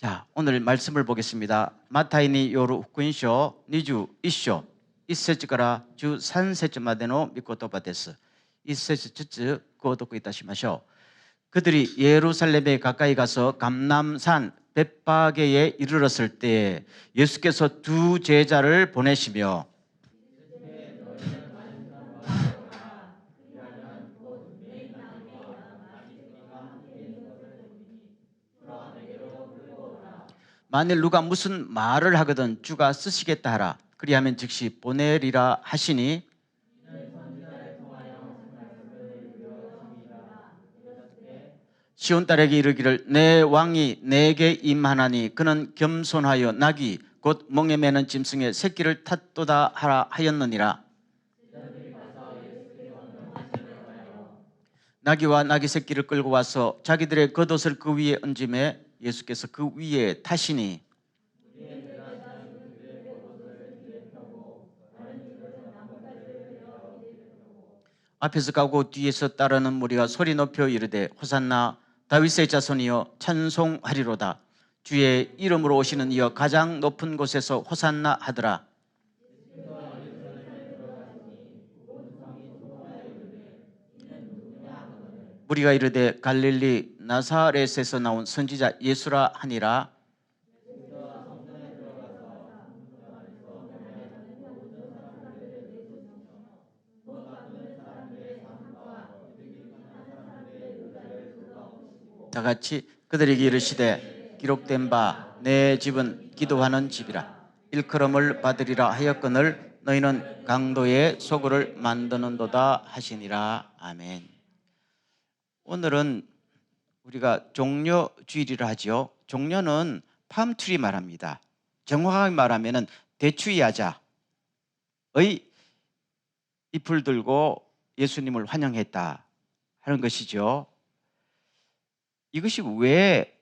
자, 오늘 말씀을 보겠습니다. 마타이니 요루 후쿠인쇼 니주 1쇼 1節から13節までの御言葉です。1節ずつ購読いたしましょう。 그들이 예루살렘에 가까이 가서 감람산 벳파게에 이르렀을 때 예수께서 두 제자를 보내시며 만일 누가 무슨 말을 하거든 주가 쓰시겠다 하라. 그리하면 즉시 보내리라 하시니 시온 딸에게 이르기를 내 왕이 내게 임하나니 그는 겸손하여 나귀 곧 멍에 매는 짐승의 새끼를 탔도다 하라 하였느니라. 나귀와 나귀 새끼를 끌고 와서 자기들의 겉옷을 그 위에 얹음에 예수께서 그 위에 타시니 앞에서 가고 뒤에서 따르는 무리가 소리 높여 이르되 호산나 다윗의 자손이여 찬송하리로다. 주의 이름으로 오시는 이여 가장 높은 곳에서 호산나 하더라. 무리가 이르되 갈릴리 나사렛에서 나온 선지자 예수라 하니라. 다 같이 그들에게 이르시되 기록된 바 내 집은 기도하는 집이라. 일컬음을 받으리라 하였거늘 너희는 강도의 소굴을 만드는도다 하시니라. 아멘. 오늘은 우리가 종려주일이라 하죠. 종려는 팜트리 말합니다. 정확하게 말하면 대추야자의 잎을 들고 예수님을 환영했다 하는 것이죠. 이것이 왜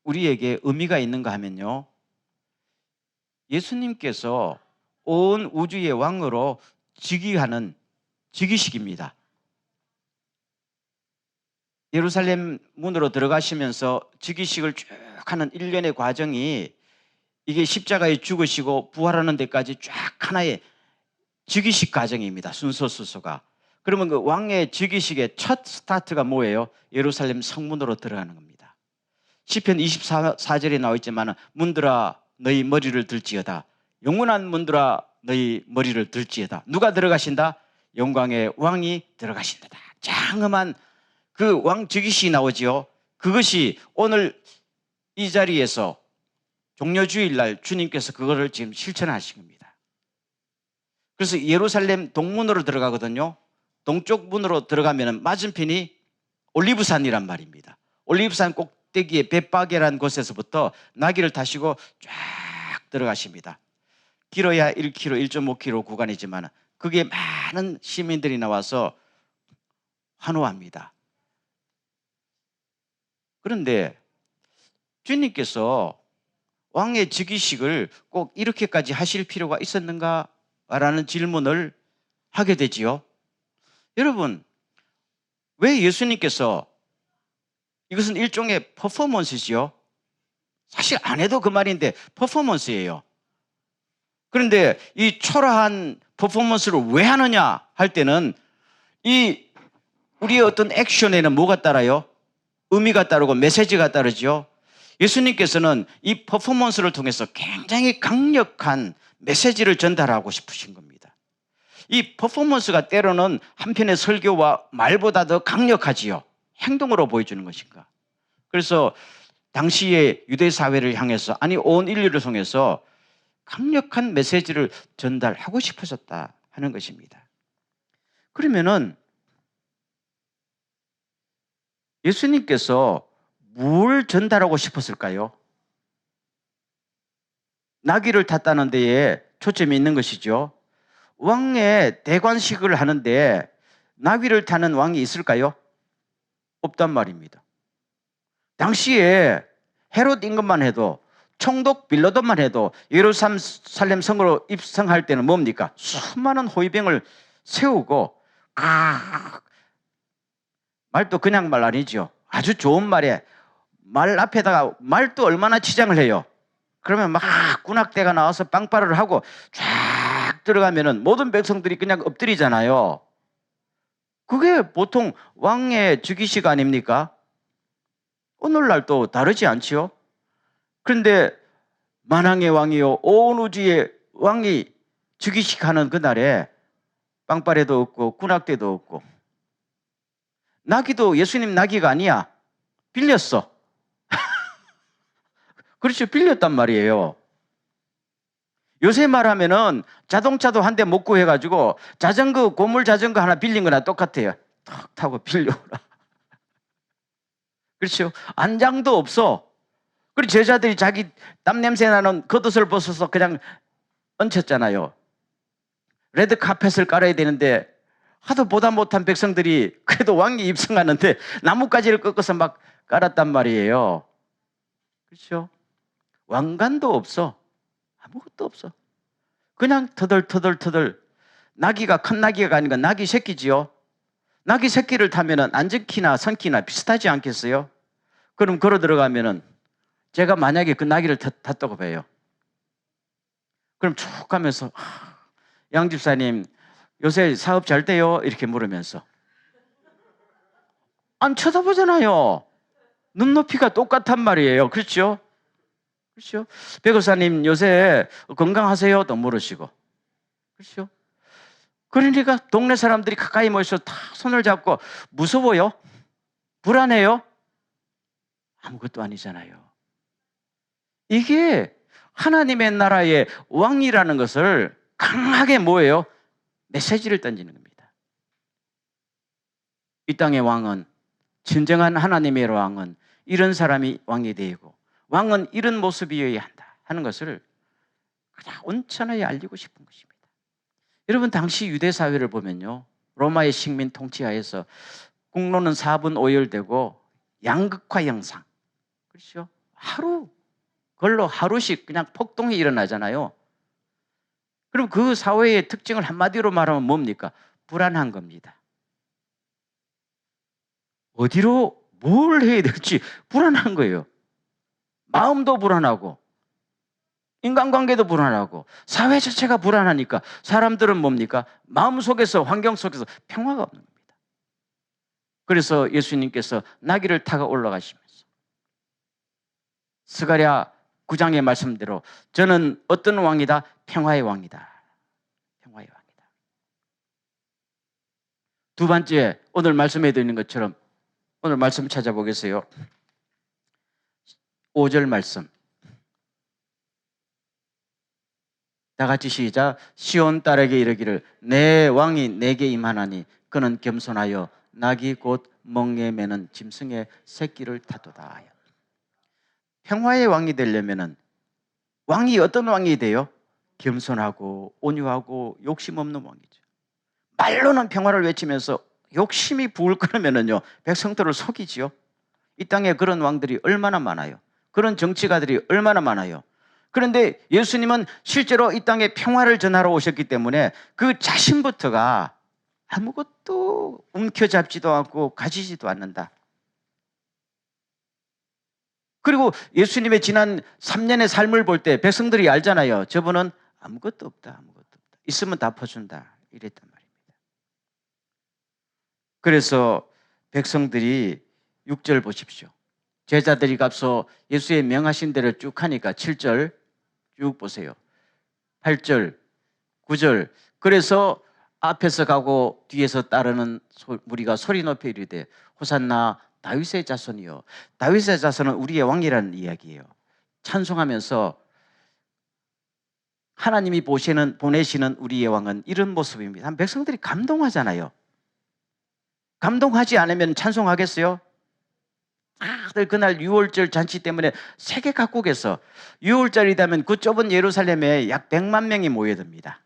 우리에게 의미가 있는가 하면요, 예수님께서 온 우주의 왕으로 즉위하는 즉위식입니다. 예루살렘 문으로 들어가시면서 즉위식을 쭉 하는 일련의 과정이 이게 십자가에 죽으시고 부활하는 데까지 쫙 하나의 즉위식 과정입니다. 순서가. 그러면 그 왕의 즉위식의 첫 스타트가 뭐예요? 예루살렘 성문으로 들어가는 겁니다. 시편 24절에 나와 있지만 문들아 너희 머리를 들지어다. 영원한 문들아 너희 머리를 들지어다. 누가 들어가신다? 영광의 왕이 들어가신다. 장엄한 그 왕 즉위식이 나오지요. 그것이 오늘 이 자리에서 종려주일날 주님께서 그거를 지금 실천하신 겁니다. 그래서 예루살렘 동문으로 들어가거든요. 동쪽 문으로 들어가면 맞은편이 올리브산이란 말입니다. 올리브산 꼭대기에 벳파게라는 곳에서부터 나귀를 타시고 쫙 들어가십니다. 길어야 1km, 1.5km 구간이지만 그게 많은 시민들이 나와서 환호합니다. 그런데 주님께서 왕의 즉위식을 꼭 이렇게까지 하실 필요가 있었는가라는 질문을 하게 되지요. 여러분, 왜 예수님께서 이것은 일종의 퍼포먼스지요. 사실 안 해도 그 말인데 퍼포먼스예요. 그런데 이 초라한 퍼포먼스를 왜 하느냐 할 때는 이 우리의 어떤 액션에는 뭐가 따라요? 의미가 따르고 메시지가 따르죠. 예수님께서는 이 퍼포먼스를 통해서 굉장히 강력한 메시지를 전달하고 싶으신 겁니다. 이 퍼포먼스가 때로는 한편의 설교와 말보다 더 강력하지요. 행동으로 보여주는 것인가. 그래서 당시의 유대 사회를 향해서 아니 온 인류를 통해서 강력한 메시지를 전달하고 싶으셨다 하는 것입니다. 그러면은 예수님께서 뭘 전달하고 싶었을까요? 나귀를 탔다는 데에 초점이 있는 것이죠. 왕의 대관식을 하는데 나귀를 타는 왕이 있을까요? 없단 말입니다. 당시에 헤롯 임금만 해도 총독 빌라도만 해도 예루살렘 성으로 입성할 때는 뭡니까? 수많은 호위병을 세우고 말도 그냥 말 아니죠. 아주 좋은 말에 말 앞에다가 말도 얼마나 치장을 해요. 그러면 막 군악대가 나와서 빵빠를 하고 쫙 들어가면은 모든 백성들이 그냥 엎드리잖아요. 그게 보통 왕의 즉위식 아닙니까? 오늘날 또 다르지 않지요? 그런데 만왕의 왕이요 온 우주의 왕이 즉위식 하는 그날에 빵빠레도 없고 군악대도 없고, 나귀도 예수님 나귀가 아니야. 빌렸어. 그렇죠. 빌렸단 말이에요. 요새 말하면은 자동차도 한 대 못 구해가지고 자전거, 고물 자전거 하나 빌린 거나 똑같아요. 탁 타고 빌려오라. 그렇죠. 안장도 없어. 그리고 제자들이 자기 땀 냄새 나는 겉옷을 벗어서 그냥 얹혔잖아요. 레드 카펫을 깔아야 되는데 하도 보다 못한 백성들이 그래도 왕이 입성하는데 나뭇가지를 꺾어서 막 깔았단 말이에요. 그렇죠. 왕관도 없어. 아무것도 없어. 그냥 터덜터덜. 나귀가 큰 나귀가 아니고 나귀 새끼지요. 나귀 새끼를 타면은 안전키나 선키나 비슷하지 않겠어요? 그럼 걸어 들어가면은 제가 만약에 그 나귀를 탔다고 봐요. 그럼 쭉 가면서 양 집사님 요새 사업 잘 돼요? 이렇게 물으면서 안 쳐다보잖아요. 눈높이가 똑같단 말이에요. 그렇죠? 그렇죠? 백호사님 요새 건강하세요? 또 물으시고. 그렇죠? 그러니까 동네 사람들이 가까이 모여서 다 손을 잡고 무서워요? 불안해요? 아무것도 아니잖아요. 이게 하나님의 나라의 왕이라는 것을 강하게 뭐예요? 메시지를 던지는 겁니다. 이 땅의 왕은, 진정한 하나님의 왕은 이런 사람이 왕이 되고 왕은 이런 모습이어야 한다 하는 것을 그냥 온천하게 알리고 싶은 것입니다. 여러분 당시 유대 사회를 보면요, 로마의 식민 통치하에서 국로는 4분 5열되고 양극화 형상, 그렇죠? 걸로 하루씩 그냥 폭동이 일어나잖아요. 그럼 그 사회의 특징을 한마디로 말하면 뭡니까? 불안한 겁니다. 어디로 뭘 해야 될지 불안한 거예요. 마음도 불안하고 인간관계도 불안하고 사회 자체가 불안하니까 사람들은 뭡니까? 마음속에서, 환경 속에서 평화가 없는 겁니다. 그래서 예수님께서 나귀를 타고 올라가시면서 스가랴 9장의 말씀대로 저는 어떤 왕이다? 평화의 왕이다. 평화의 왕이다. 두 번째, 오늘 말씀해 드리는 것처럼 오늘 말씀 찾아보겠어요. 5절 말씀. 다 같이 시작. 시온 딸에게 이르기를 내 왕이 내게 임하나니 그는 겸손하여 낙이 곧 멍에 매는 짐승의 새끼를 타도다 하여. 평화의 왕이 되려면은 왕이 어떤 왕이 돼요? 겸손하고 온유하고 욕심 없는 왕이죠. 말로는 평화를 외치면서 욕심이 부을 끓으면은요 백성들을 속이지요. 이 땅에 그런 왕들이 얼마나 많아요. 그런 정치가들이 얼마나 많아요. 그런데 예수님은 실제로 이 땅에 평화를 전하러 오셨기 때문에 그 자신부터가 아무것도 움켜잡지도 않고 가지지도 않는다. 그리고 예수님의 지난 3년의 삶을 볼 때 백성들이 알잖아요. 저분은 아무것도 없다. 아무것도 없다. 있으면 다 퍼준다. 이랬단 말입니다. 그래서 백성들이 6절 보십시오. 제자들이 가서 예수의 명하신 대로 쭉 하니까 7절 쭉 보세요. 8절, 9절. 그래서 앞에서 가고 뒤에서 따르는 무리가 소리 높여 이르되 호산나 다윗의 자손이요. 다윗의 자손은 우리의 왕이라는 이야기예요. 찬송하면서 하나님이 보내시는 우리의 왕은 이런 모습입니다. 백성들이 감동하잖아요. 감동하지 않으면 찬송하겠어요? 다들 그날 6월절 잔치 때문에 세계 각국에서 6월절이 되면 그 좁은 예루살렘에 약 100만 명이 모여듭니다.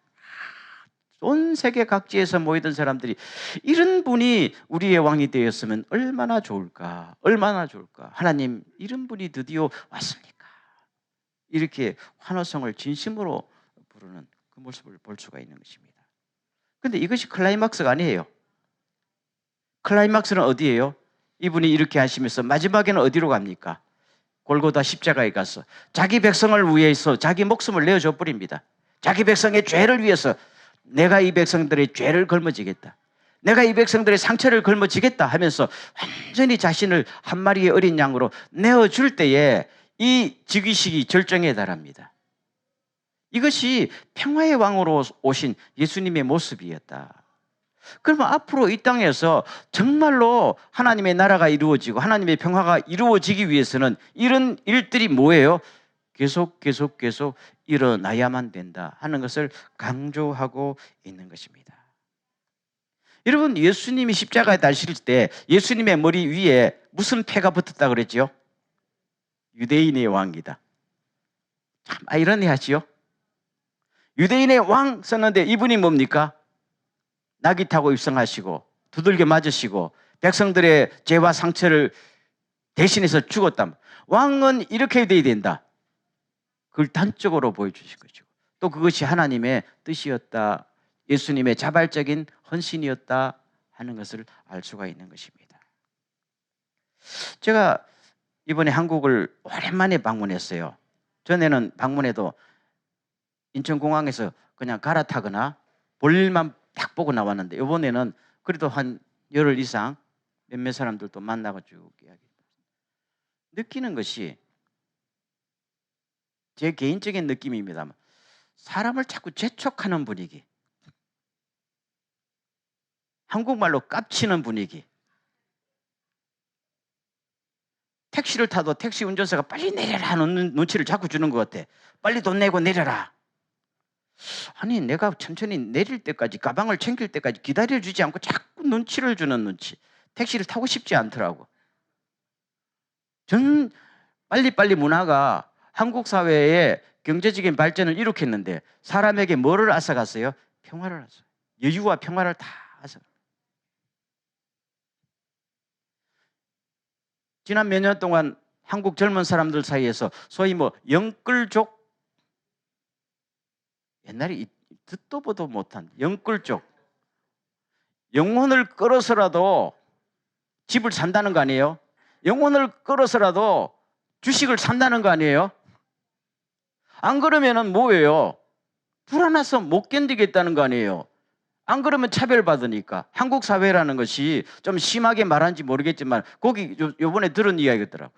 온 세계 각지에서 모이던 사람들이 이런 분이 우리의 왕이 되었으면 얼마나 좋을까, 얼마나 좋을까. 하나님 이런 분이 드디어 왔습니까? 이렇게 환호성을 진심으로 부르는 그 모습을 볼 수가 있는 것입니다. 그런데 이것이 클라이막스가 아니에요. 클라이막스는 어디예요? 이분이 이렇게 하시면서 마지막에는 어디로 갑니까? 골고다 십자가에 가서 자기 백성을 위해서 자기 목숨을 내어줘 버립니다. 자기 백성의 죄를 위해서 내가 이 백성들의 죄를 걸머지겠다, 내가 이 백성들의 상처를 걸머지겠다 하면서 완전히 자신을 한 마리의 어린 양으로 내어줄 때에 이 즉위식이 절정에 달합니다. 이것이 평화의 왕으로 오신 예수님의 모습이었다. 그러면 앞으로 이 땅에서 정말로 하나님의 나라가 이루어지고 하나님의 평화가 이루어지기 위해서는 이런 일들이 뭐예요? 계속 일어나야만 된다 하는 것을 강조하고 있는 것입니다. 여러분, 예수님이 십자가에 달리실 때 예수님의 머리 위에 무슨 패가 붙었다 그랬죠? 유대인의 왕이다. 참 아이러니하지요? 유대인의 왕 썼는데 이분이 뭡니까? 나귀 타고 입성하시고 두들겨 맞으시고 백성들의 죄와 상처를 대신해서 죽었다. 왕은 이렇게 돼야 된다. 그걸 단적으로 보여주신 거죠. 또 그것이 하나님의 뜻이었다, 예수님의 자발적인 헌신이었다 하는 것을 알 수가 있는 것입니다. 제가 이번에 한국을 오랜만에 방문했어요. 전에는 방문해도 인천공항에서 그냥 갈아타거나 볼일만 딱 보고 나왔는데 이번에는 그래도 한 열흘 이상 몇몇 사람들도 만나가지고 느끼는 것이 제 개인적인 느낌입니다만 사람을 자꾸 재촉하는 분위기, 한국말로 깝치는 분위기. 택시를 타도 택시 운전사가 빨리 내려라 하는 눈치를 자꾸 주는 것 같아. 빨리 돈 내고 내려라. 아니, 내가 천천히 내릴 때까지, 가방을 챙길 때까지 기다려주지 않고 자꾸 눈치를 주는 눈치. 택시를 타고 싶지 않더라고. 전 빨리빨리 문화가 한국 사회의 경제적인 발전을 일으켰는데 사람에게 뭐를 앗아갔어요? 평화를 앗아요. 여유와 평화를 다 앗아요. 지난 몇 년 동안 한국 젊은 사람들 사이에서 소위 영끌족, 옛날에 듣도 보도 못한 영끌족, 영혼을 끌어서라도 집을 산다는 거 아니에요? 영혼을 끌어서라도 주식을 산다는 거 아니에요? 안 그러면은 뭐예요? 불안해서 못 견디겠다는 거 아니에요? 안 그러면 차별받으니까. 한국 사회라는 것이 좀 심하게 말한지 모르겠지만 거기 요번에 들은 이야기더라고요.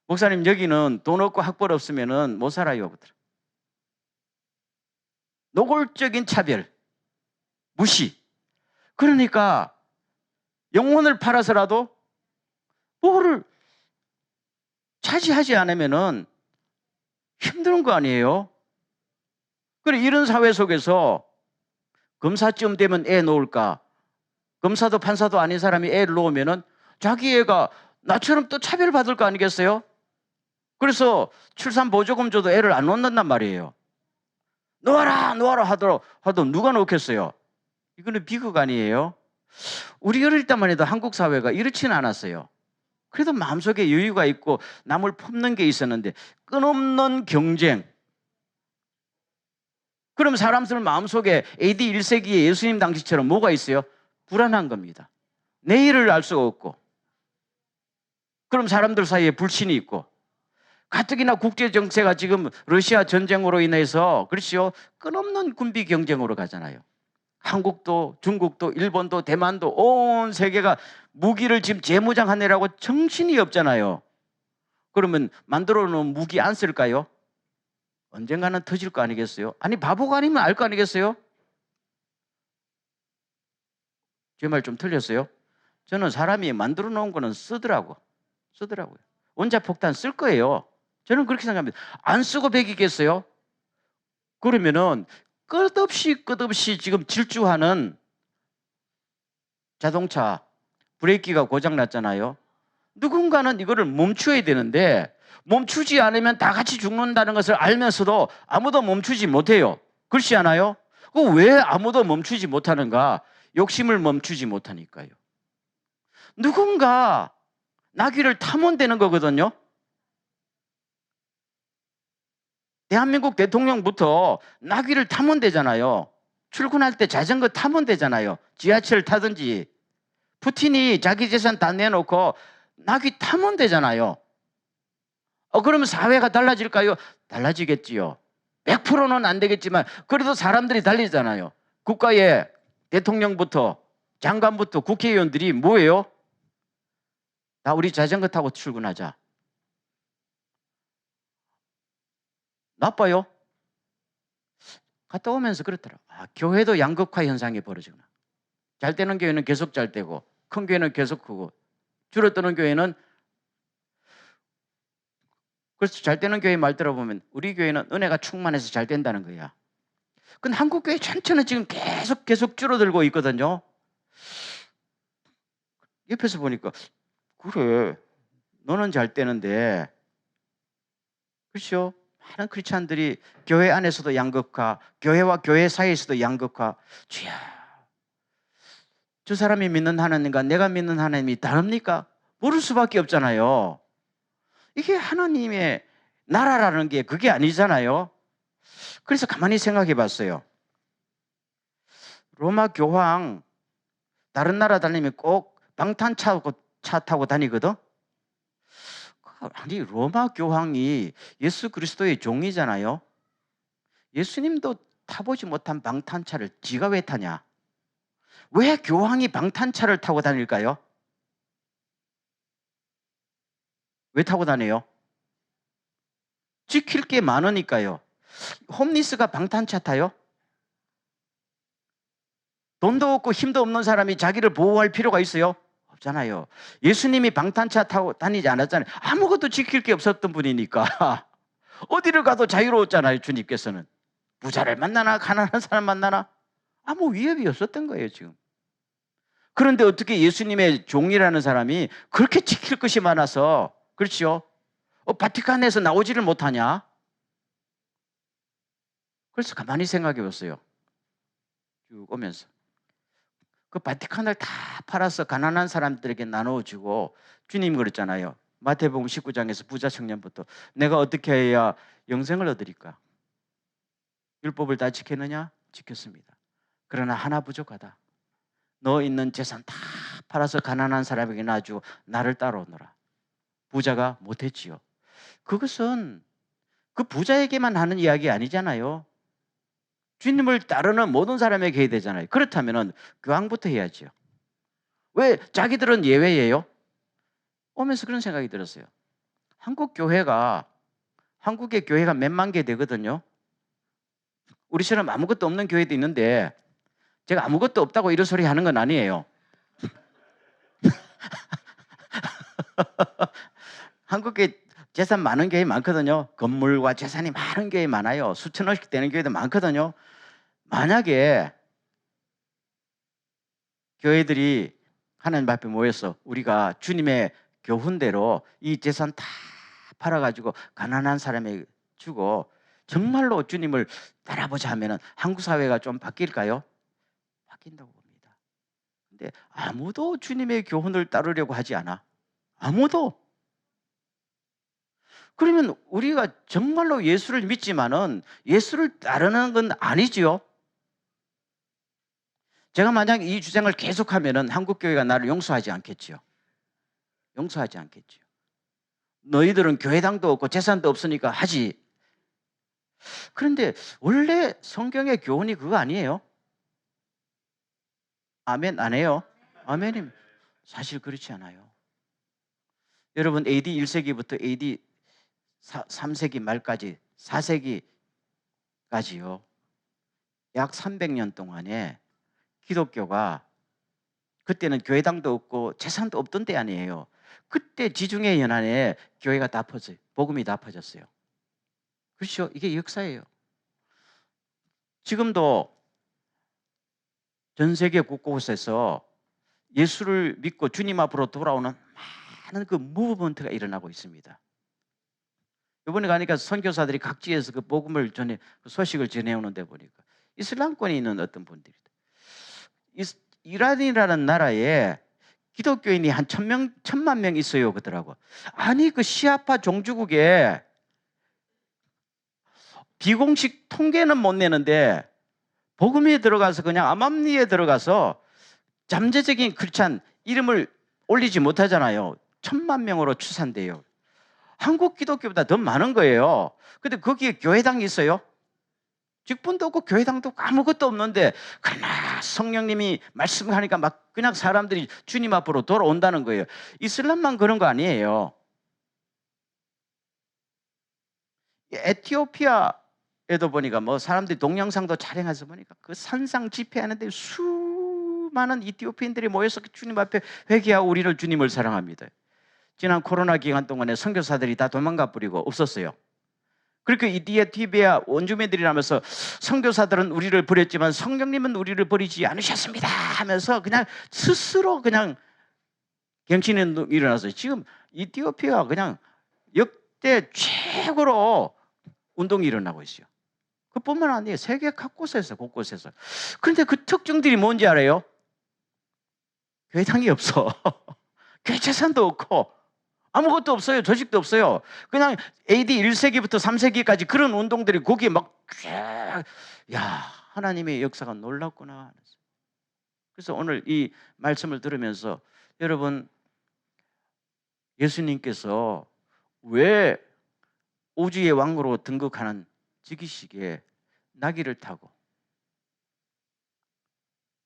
목사님, 여기는 돈 없고 학벌 없으면은 못 살아요. 노골적인 차별, 무시. 그러니까 영혼을 팔아서라도 뭐를 차지하지 않으면은 힘든 거 아니에요? 그래, 이런 사회 속에서 검사쯤 되면 애 놓을까? 검사도 판사도 아닌 사람이 애를 놓으면은 자기 애가 나처럼 또 차별받을 거 아니겠어요? 그래서 출산보조금 줘도 애를 안 놓는단 말이에요. 놓아라 하도 누가 놓겠어요? 이거는 비극 아니에요? 우리 어릴 때만 해도 한국 사회가 이렇지는 않았어요. 그래도 마음속에 여유가 있고 남을 품는 게 있었는데 끊없는 경쟁. 그럼 사람들 마음속에 AD 1세기의 예수님 당시처럼 뭐가 있어요? 불안한 겁니다. 내일을 알 수가 없고, 그럼 사람들 사이에 불신이 있고, 가뜩이나 국제 정세가 지금 러시아 전쟁으로 인해서 그렇죠, 끊없는 군비 경쟁으로 가잖아요. 한국도 중국도 일본도 대만도 온 세계가 무기를 지금 재무장하느라고 정신이 없잖아요. 그러면 만들어 놓은 무기 안 쓸까요? 언젠가는 터질 거 아니겠어요? 아니, 바보가 아니면 알 거 아니겠어요? 제 말 좀 틀렸어요? 저는 사람이 만들어 놓은 거는 쓰더라고요. 원자폭탄 쓸 거예요. 저는 그렇게 생각합니다. 안 쓰고 배기겠어요? 그러면은 끝없이 지금 질주하는 자동차 브레이크가 고장 났잖아요. 누군가는 이거를 멈춰야 되는데 멈추지 않으면 다 같이 죽는다는 것을 알면서도 아무도 멈추지 못해요. 그렇지 않아요? 왜 아무도 멈추지 못하는가? 욕심을 멈추지 못하니까요. 누군가 나귀를 타면 되는 거거든요. 대한민국 대통령부터 나귀를 타면 되잖아요. 출근할 때 자전거 타면 되잖아요. 지하철 타든지. 푸틴이 자기 재산 다 내놓고 나귀 타면 되잖아요. 그러면 사회가 달라질까요? 달라지겠지요. 100%는 안 되겠지만 그래도 사람들이 달리잖아요. 국가의 대통령부터 장관부터 국회의원들이 뭐예요? 다 우리 자전거 타고 출근하자. 나빠요? 갔다 오면서 그렇더라. 교회도 양극화 현상이 벌어지구나. 잘 되는 교회는 계속 잘 되고 큰 교회는 계속 크고 줄어드는 교회는, 그래서 잘 되는 교회 말 들어보면 우리 교회는 은혜가 충만해서 잘 된다는 거야. 근데 한국 교회 전체는 지금 계속 줄어들고 있거든요. 옆에서 보니까 그래, 너는 잘 되는데, 그렇죠? 많은 크리스찬들이 교회 안에서도 양극화, 교회와 교회 사이에서도 양극화. 주야, 저 사람이 믿는 하나님과 내가 믿는 하나님이 다릅니까? 모를 수밖에 없잖아요. 이게 하나님의 나라라는 게 그게 아니잖아요. 그래서 가만히 생각해 봤어요. 로마 교황 다른 나라 다니면 꼭 방탄차 타고 다니거든. 아니, 로마 교황이 예수 그리스도의 종이잖아요. 예수님도 타보지 못한 방탄차를 지가 왜 타냐? 왜 교황이 방탄차를 타고 다닐까요? 왜 타고 다녀요? 지킬 게 많으니까요. 홈리스가 방탄차 타요? 돈도 없고 힘도 없는 사람이 자기를 보호할 필요가 있어요? 없잖아요. 예수님이 방탄차 타고 다니지 않았잖아요. 아무것도 지킬 게 없었던 분이니까 어디를 가도 자유로웠잖아요. 주님께서는. 부자를 만나나 가난한 사람 만나나 아무 위협이 없었던 거예요. 지금. 그런데 어떻게 예수님의 종이라는 사람이 그렇게 지킬 것이 많아서, 그렇죠? 바티칸에서 나오지를 못하냐? 그래서 가만히 생각해 봤어요. 쭉 오면서 그 바티칸을 다 팔아서 가난한 사람들에게 나눠주고, 주님 그랬잖아요. 마태복음 19장에서 부자 청년부터 내가 어떻게 해야 영생을 얻으리까? 율법을 다 지켰느냐? 지켰습니다. 그러나 하나 부족하다. 너 있는 재산 다 팔아서 가난한 사람에게 놔주고 나를 따라오너라. 부자가 못했지요. 그것은 그 부자에게만 하는 이야기 아니잖아요. 주님을 따르는 모든 사람에게 해야 되잖아요. 그렇다면 교황부터 해야지요. 왜 자기들은 예외예요? 오면서 그런 생각이 들었어요. 한국의 교회가 몇만 개 되거든요. 우리처럼 아무것도 없는 교회도 있는데 제가 아무것도 없다고 이런 소리 하는 건 아니에요. 한국에 재산 많은 교회 많거든요. 건물과 재산이 많은 교회 많아요. 수천억씩 되는 교회도 많거든요. 만약에 교회들이 하나님 앞에 모여서 우리가 주님의 교훈대로 이 재산 다 팔아가지고 가난한 사람에게 주고 정말로 주님을 따라보자 하면 한국 사회가 좀 바뀔까요? 바뀐다고 봅니다. 근데 아무도 주님의 교훈을 따르려고 하지 않아. 아무도. 그러면 우리가 정말로 예수를 믿지만은 예수를 따르는 건 아니지요. 제가 만약 이 주장을 계속하면은 한국 교회가 나를 용서하지 않겠지요. 용서하지 않겠지요. 너희들은 교회당도 없고 재산도 없으니까 하지. 그런데 원래 성경의 교훈이 그거 아니에요? 아멘 안 해요? 아멘입니다. 사실 그렇지 않아요. 여러분 AD 1세기부터 AD 3세기 말까지 4세기까지요. 약 300년 동안에 기독교가, 그때는 교회당도 없고 재산도 없던 때 아니에요. 그때 지중해 연안에 교회가 다 퍼져요. 복음이 다 퍼졌어요. 그렇죠? 이게 역사예요. 지금도 전 세계 곳곳에서 예수를 믿고 주님 앞으로 돌아오는 많은 그 무브먼트가 일어나고 있습니다. 이번에 가니까 선교사들이 각지에서 그 복음을 전해, 그 소식을 전해오는데 보니까 이슬람권에 있는 어떤 분들이다. 이란이라는 나라에 기독교인이 한 1,000만 명 있어요, 그러더라고. 아니, 그 시아파 종주국에 비공식 통계는 못 내는데 복음에 들어가서 그냥 암암리에 들어가서 잠재적인 크리스찬 이름을 올리지 못하잖아요. 1,000만 명으로 추산돼요. 한국 기독교보다 더 많은 거예요. 근데 거기에 교회당이 있어요? 직분도 없고 교회당도 없고 아무것도 없는데 그러나 성령님이 말씀하니까 막 그냥 사람들이 주님 앞으로 돌아온다는 거예요. 이슬람만 그런 거 아니에요. 에티오피아에도 보니까 뭐 사람들이 동영상도 촬영해서 보니까 그 산상 집회하는데 수많은 이티오피인들이 모여서 주님 앞에 회개하고 우리를 주님을 사랑합니다. 지난 코로나 기간 동안에 선교사들이 다 도망가 버리고 없었어요. 그렇게 이티오피아 원주민들이라면서 선교사들은 우리를 버렸지만 성령님은 우리를 버리지 않으셨습니다 하면서 그냥 스스로 그냥 경신운동이 일어났어요. 지금 이티오피아가 그냥 역대 최고로 운동이 일어나고 있어요. 그뿐만 아니에요. 세계 곳곳에서. 그런데 그 특징들이 뭔지 알아요? 교회당이 없어. 교회 재산도 없고 아무것도 없어요. 조직도 없어요. 그냥 AD 1세기부터 3세기까지 그런 운동들이 거기에 막, 야, 하나님의 역사가 놀랍구나. 그래서 오늘 이 말씀을 들으면서 여러분, 예수님께서 왜 우주의 왕으로 등극하는 즉위식에 나귀를 타고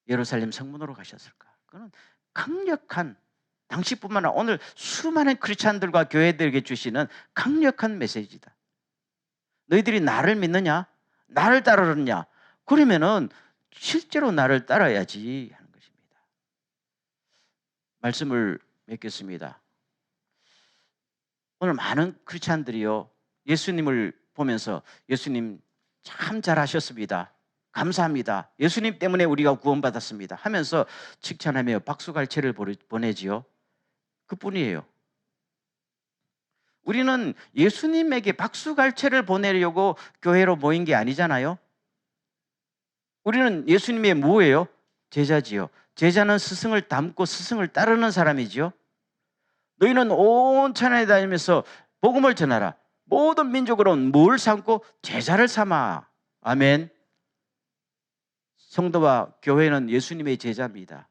예루살렘 성문으로 가셨을까? 그건 강력한, 당시뿐만 아니라 오늘 수많은 크리스찬들과 교회들에게 주시는 강력한 메시지다. 너희들이 나를 믿느냐? 나를 따르느냐? 그러면은 실제로 나를 따라야지 하는 것입니다. 말씀을 맺겠습니다. 오늘 많은 크리스찬들이요, 예수님을 보면서 예수님 참 잘하셨습니다. 감사합니다. 예수님 때문에 우리가 구원받았습니다 하면서 칭찬하며 박수갈채를 보내지요. 그뿐이에요. 우리는 예수님에게 박수갈채를 보내려고 교회로 모인 게 아니잖아요. 우리는 예수님의 뭐예요? 제자지요. 제자는 스승을 닮고 스승을 따르는 사람이지요. 너희는 온 천하에 다니면서 복음을 전하라. 모든 민족으로 뭘 삼고? 제자를 삼아. 아멘. 성도와 교회는 예수님의 제자입니다.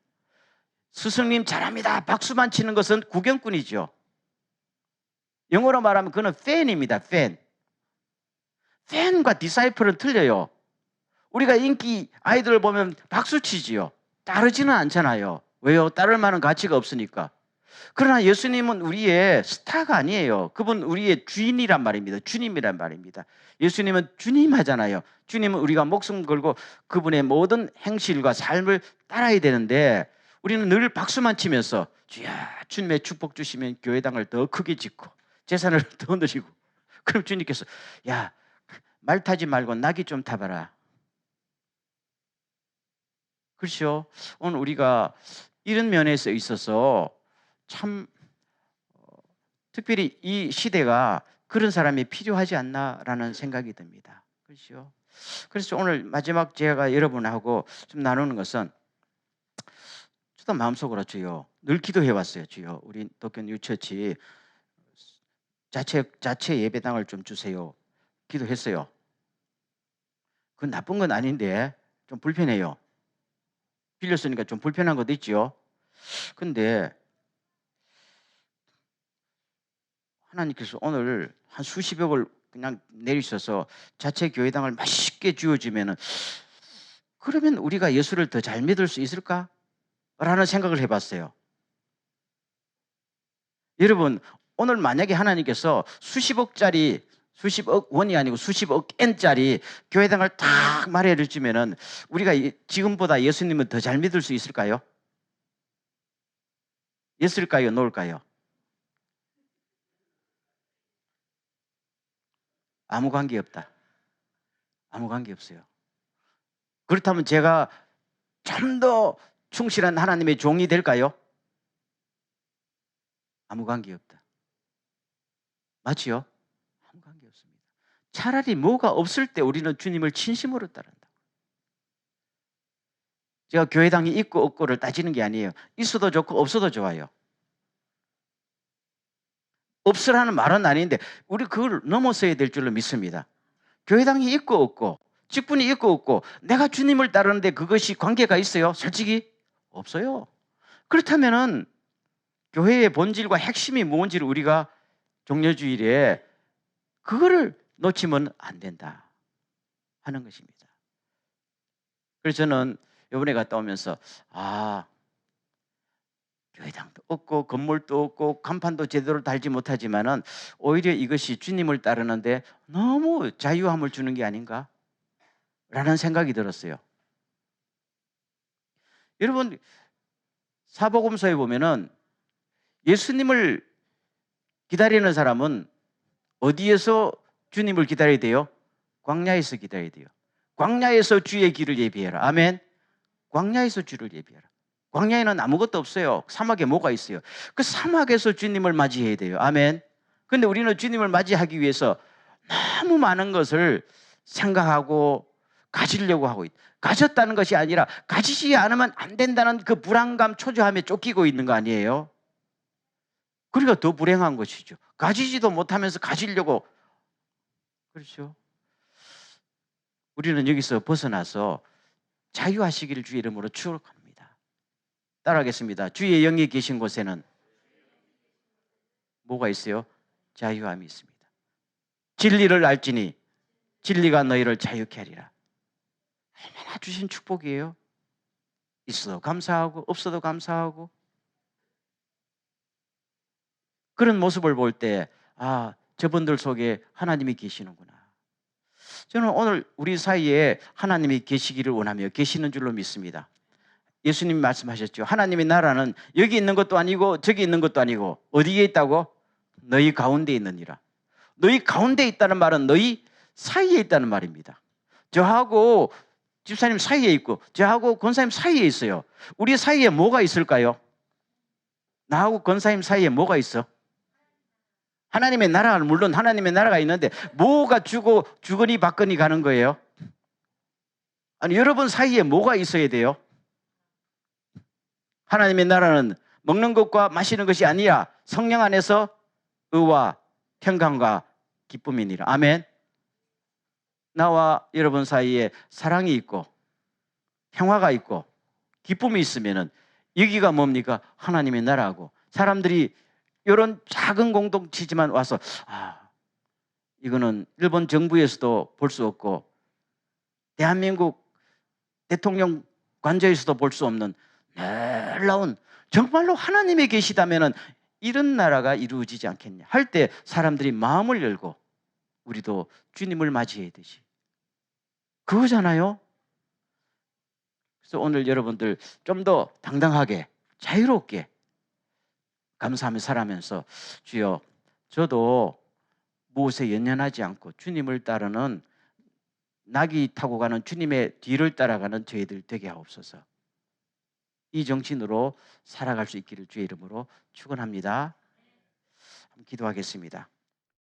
스승님 잘합니다. 박수만 치는 것은 구경꾼이죠. 영어로 말하면 그는 팬입니다. 팬과 디사이플은 틀려요. 우리가 인기 아이돌을 보면 박수 치지요. 따르지는 않잖아요. 왜요? 따를 만한 가치가 없으니까. 그러나 예수님은 우리의 스타가 아니에요. 그분 우리의 주인이란 말입니다. 주님이란 말입니다. 예수님은 주님 하잖아요. 주님은 우리가 목숨 걸고 그분의 모든 행실과 삶을 따라야 되는데 우리는 늘 박수만 치면서 주야 주님의 축복 주시면 교회당을 더 크게 짓고 재산을 더 늘리고, 그럼 주님께서 야, 말 타지 말고 나귀 좀 타봐라. 그렇죠? 오늘 우리가 이런 면에서 있어서 참 특별히 이 시대가 그런 사람이 필요하지 않나라는 생각이 듭니다. 그렇죠? 그래서 오늘 마지막 제가 여러분하고 좀 나누는 것은, 저도 마음속으로 주여 늘 기도해 왔어요. 주여 우리 도쿄 뉴처치 자체 예배당을 좀 주세요. 기도했어요. 그건 나쁜 건 아닌데 좀 불편해요. 빌렸으니까 좀 불편한 것도 있죠. 근데 하나님께서 오늘 한 수십억을 그냥 내리셔서 자체 교회당을 맛있게 쥐어주면은, 그러면 우리가 예수를 더 잘 믿을 수 있을까? 라는 생각을 해봤어요. 여러분, 오늘 만약에 하나님께서 수십억 원이 아니고 수십억 N짜리 교회당을 딱 마련해 주면은 우리가 지금보다 예수님을 더 잘 믿을 수 있을까요? 예스일까요? 노일까요? 아무 관계 없다. 아무 관계 없어요. 그렇다면 제가 좀 더 충실한 하나님의 종이 될까요? 아무 관계 없다. 맞지요? 아무 관계 없습니다. 차라리 뭐가 없을 때 우리는 주님을 진심으로 따른다. 제가 교회당이 있고 없고를 따지는 게 아니에요. 있어도 좋고 없어도 좋아요. 없으라는 말은 아닌데 우리 그걸 넘어서야 될 줄로 믿습니다. 교회당이 있고 없고, 직분이 있고 없고, 내가 주님을 따르는데 그것이 관계가 있어요? 솔직히 없어요. 그렇다면은 교회의 본질과 핵심이 뭔지를 우리가 종려주일에 그거를 놓치면 안 된다 하는 것입니다. 그래서 저는 이번에 갔다 오면서 교회당도 없고 건물도 없고 간판도 제대로 달지 못하지만은 오히려 이것이 주님을 따르는데 너무 자유함을 주는 게 아닌가? 라는 생각이 들었어요. 여러분, 사복음서에 보면은 예수님을 기다리는 사람은 어디에서 주님을 기다려야 돼요? 광야에서 기다려야 돼요. 광야에서 주의 길을 예비해라. 아멘. 광야에서 주를 예비해라. 광야에는 아무것도 없어요. 사막에 뭐가 있어요? 그 사막에서 주님을 맞이해야 돼요. 아멘. 근데 우리는 주님을 맞이하기 위해서 너무 많은 것을 생각하고 가지려고 하고 가졌다는 것이 아니라 가지지 않으면 안 된다는 그 불안감, 초조함에 쫓기고 있는 거 아니에요? 그러니까 더 불행한 것이죠. 가지지도 못하면서 가지려고. 그렇죠. 우리는 여기서 벗어나서 자유하시기를 주의 이름으로 축원합니다. 따라하겠습니다. 주의 영이 계신 곳에는 뭐가 있어요? 자유함이 있습니다. 진리를 알지니 진리가 너희를 자유케 하리라. 얼마나 주신 축복이에요. 있어도 감사하고 없어도 감사하고. 그런 모습을 볼 때 저분들 속에 하나님이 계시는구나. 저는 오늘 우리 사이에 하나님이 계시기를 원하며 계시는 줄로 믿습니다. 예수님이 말씀하셨죠. 하나님의 나라는 여기 있는 것도 아니고 저기 있는 것도 아니고 어디에 있다고? 너희 가운데 있느니라. 너희 가운데 있다는 말은 너희 사이에 있다는 말입니다. 저하고 집사님 사이에 있고 저하고 권사님 사이에 있어요. 우리 사이에 뭐가 있을까요? 나하고 권사님 사이에 뭐가 있어? 하나님의 나라는 물론 하나님의 나라가 있는데 뭐가 주거니 받거니 가는 거예요? 아니, 여러분 사이에 뭐가 있어야 돼요? 하나님의 나라는 먹는 것과 마시는 것이 아니라 성령 안에서 의와 평강과 기쁨이니라. 아멘. 나와 여러분 사이에 사랑이 있고 평화가 있고 기쁨이 있으면은 여기가 뭡니까? 하나님의 나라고. 사람들이 이런 작은 공동체지만 와서 이거는 일본 정부에서도 볼 수 없고 대한민국 대통령 관저에서도 볼 수 없는 놀라운, 정말로 하나님이 계시다면은 이런 나라가 이루어지지 않겠냐 할 때 사람들이 마음을 열고 우리도 주님을 맞이해야 되지. 그거잖아요. 그래서 오늘 여러분들 좀 더 당당하게 자유롭게 감사하며 살아면서 주여, 저도 무엇에 연연하지 않고 주님을 따르는 낙이 타고 가는 주님의 뒤를 따라가는 저희들 되게 하옵소서. 이 정신으로 살아갈 수 있기를 주의 이름으로 축원합니다. 기도하겠습니다.